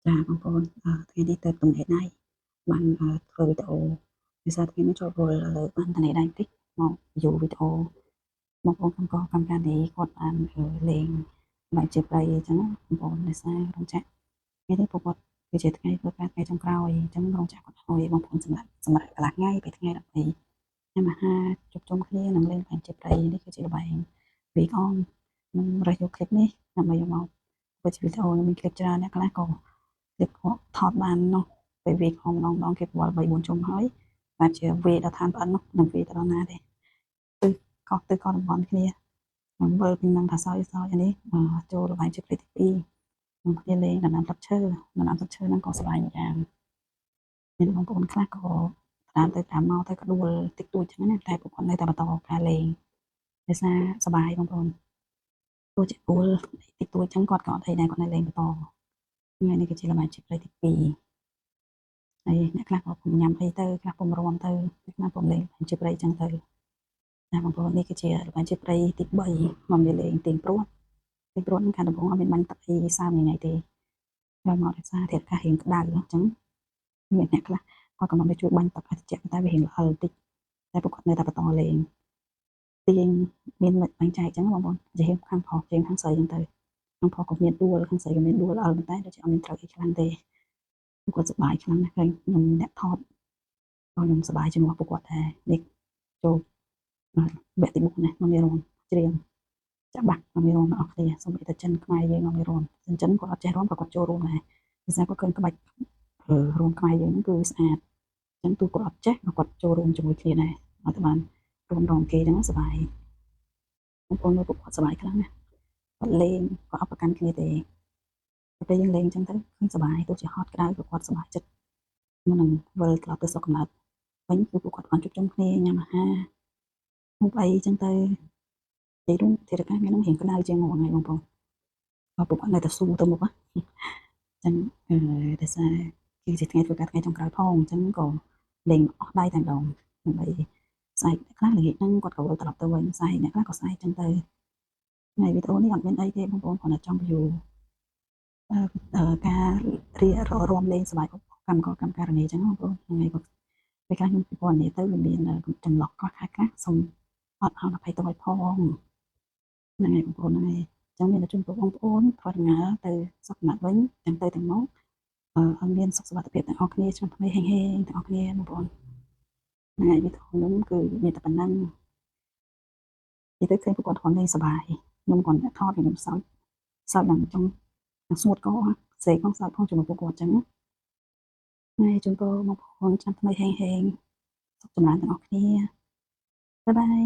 ចាបងប្អូនថ្ងៃនេះទៅទំនេរដៃបានធ្វើវីដេអូដោយសារថ្ងៃនេះចូលចូលលើបានទំនេរដៃតិចមកយូរវីដេអូបងប្អូនកំកកម្មការនេះគាត់បានលេងបែបជាប្រៃអញ្ចឹងបងប្អូនដោយសាររោងចក្រថ្ងៃនេះពួកគាត់គឺជាថ្ងៃធ្វើការថ្ងៃចុងក្រោយអញ្ចឹងរោងចក្រគាត់ឲ្យបងប្អូនសម្រាប់កន្លះថ្ងៃពេលថ្ងៃដើម្បីញ៉ាំអាហារជួបជុំគ្នានិងលេងបែបជាប្រៃនេះគឺជាល្បែងវីកអននឹងរើសយកคลิปនេះដើម្បីយកមកធ្វើជាវីដេអូមានคลิปច្រើនអ្នកខ្លះក៏គេថតបាននោះពេលវាខំម្ដងគេប្រវល់3 4ជុំហើយបាទជាវាដល់ឋានប៉ុណ្ណោះនឹងវាទៅដល់ណាទេគឺខុសទៅក៏តំបន់គ្នាខ្ញុំមើលពីនឹងថាសោយអានេះចូលល្បែងជិះព្រៃទី2ខ្ញុំគ្នាលេងដំណាំទឹកឈើហ្នឹងក៏សប្បាយមួយយ៉ាងមានបងប្អូនខ្លះក៏តាមទៅតាមមកទៅក៏ដួលតិចតួចចឹងណាតែពួកគាត់នៅតែបន្តការលេងដោយសារសប្បាយបងប្អូនទោះជាដួលតិចតួចចឹងគាត់ក៏អត់អីដែរគាត់នៅលេងបន្តថ្ងៃនេះគឺជាល្បែងជិះព្រៃទី2ហើយអ្នកខ្លះក៏ពុំញ៉ាំអីទៅខ្លះពុំរាំទៅអ្នកខ្លះពុំលេងជិះព្រៃចឹងទៅណាបងប្អូននេះគឺជាល្បែងជិះព្រៃទី3មកនិយាយលេងទៀងព្រួតនឹងខាងដំបងអត់មានបាញ់ទឹកអីសើមថ្ងៃទេហើយមកដោយសារធាតុអាកាសរៀងក្តៅអញ្ចឹងមានអ្នកខ្លះគាត់កំពុងតែជួយបាញ់ទឹកឲ្យត្រជាក់តែវារៀងល្អតិចតែពួកគាត់នៅតែបន្តលេងទាញមានបាញ់ចែកអញ្ចឹងបងប្អូនជាខាងប្រុសជាខាងស្រីអញ្ចឹងទៅខាងប្រុសក៏មានដួលខាងស្រីក៏មានដួលប៉ុន្តែដូចជាអត់មានត្រូវអីខ្លាំងទេគាត់សប្បាយខ្លាំងណាស់ឃើញខ្ញុំអ្នកថតខ្ញុំសប្បាយជាមួយពួកគាត់ដែរនេះចូលវគ្គទី4ណាខ្ញុំមានរងច្រៀងចាក់បាក់ខ្ញុំមានរងបងប្អូនគ្នាសូមតែចិនខ្មែរយើងខ្ញុំមានរងចិនគាត់អត់ចេះរងក៏គាត់ចូលរួមដែរដោយសារគាត់ឃើញក្បាច់រួមខ្មែរយើងហ្នឹងគឺស្អាតអញ្ចឹងទូគាត់អត់ចេះគាត់ចូលរួមជាមួយគ្នាដែរអត់បានរួមរងគេហ្នឹងសប្បាយបងប្អូនមើលពួកគាត់សប្បាយខ្លាំងណាស់គាត់លេងគាត់អត់ប្រកាន់គ្នាទេពេលយើងលេងអញ្ចឹងទៅឃើញសប្បាយទោះជាហត់ក្តៅក៏គាត់សប្បាយចិត្តមុននឹងវិលត្រឡប់ទៅស្រុកកំណើតវិញគឺពួកគាត់បានជួបជុំគ្នាញ៉ាំអាហារមុខអីអញ្ចឹងទៅនិយាយរួមធាតុអាកាសថ្ងៃហ្នឹងរៀងក្តៅជាងមួយថ្ងៃបងប្អូនក៏ពួកគាត់នៅតែស៊ូទៅមុខអញ្ចឹងដោយសារគឺជាថ្ងៃធ្វើការថ្ងៃចុងក្រោយផងអញ្ចឹងក៏លេងអស់ដៃតែម្ដងដើម្បីស្អែកខ្លះល្ងាចហ្នឹងគាត់ក៏វិលត្រឡប់ទៅវិញស្អែកអ្នកខ្លះក៏ស្អែកអញ្ចឹងទៅថ្ងៃវីដេអូនេះអត់មានអីទេបងប្អូនគ្រាន់តែចង់ view ការរៀបរួមលេងសប្បាយកម្មការងារអញ្ចឹងបងប្អូនថ្ងៃគាត់ពេលខ្លះខ្ញុំពិពណ៌នាទៅវាមានចន្លោះខ្លះសូមអត់អរអភ័យទោសឲ្យផងហ្នឹងហើយបងប្អូនហ្នឹងហើយអញ្ចឹងមានតែជូនពរបងប្អូនធ្វើដំណើរទៅសុខសប្បាយវិញទាំងទៅទាំងមកឲ្យមានសុខសុវត្ថិភាពទាំងអស់គ្នាឆ្នាំថ្មីហេងហេងទាំងអស់គ្នាបងប្អូនហ្នឹងហើយវីដេអូខ្ញុំគឺមានតែប៉ុណ្ណឹងនិយាយទៅឃើញពួកគាត់គាត់លេងសប្បាយខ្ញុំគាត់ថតខ្ញុំសើចដល់ចង់ស្ងួតកសេកផងសើចផងជាមួយពួកគាត់អញ្ចឹងហើយជូនពរបងប្អូនឆ្នាំថ្មីហេងហេងសុខចម្រើនទាំងអស់គ្នាបាយបាយ